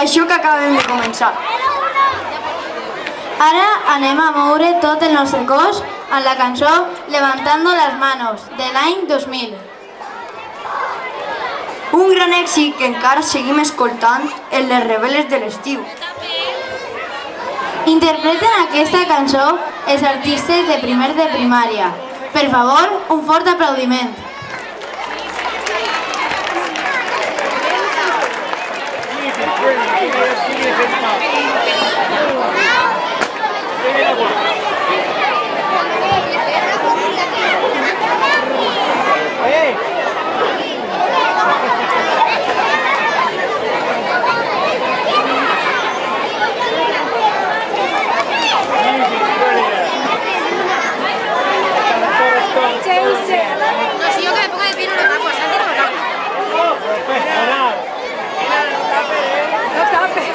Això que acabem de començar. Ara anem a moure tot el nostre cos amb la cançó Levantando las manos, de l'any 2000. Un gran èxit que encara seguim escoltant en les reveles de l'estiu. Interpreten aquesta cançó els artistes de primer de primària. Per favor, un fort aplaudiment. No, si yo que me ponga de pie no lo tapo, Santi no lo tapo. No tapes.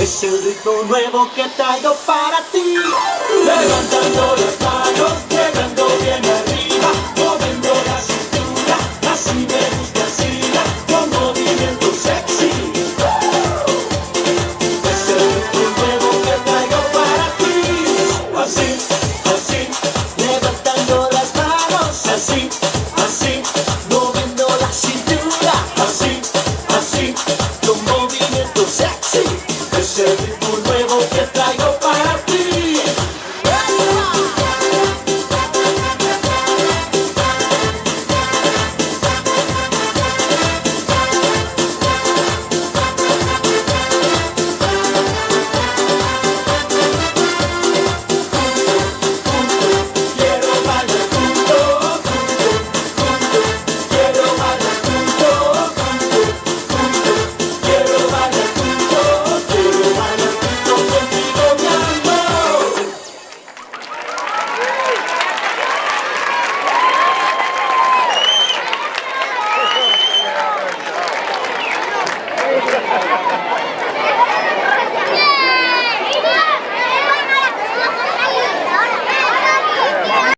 Es el ritmo nuevo que traigo para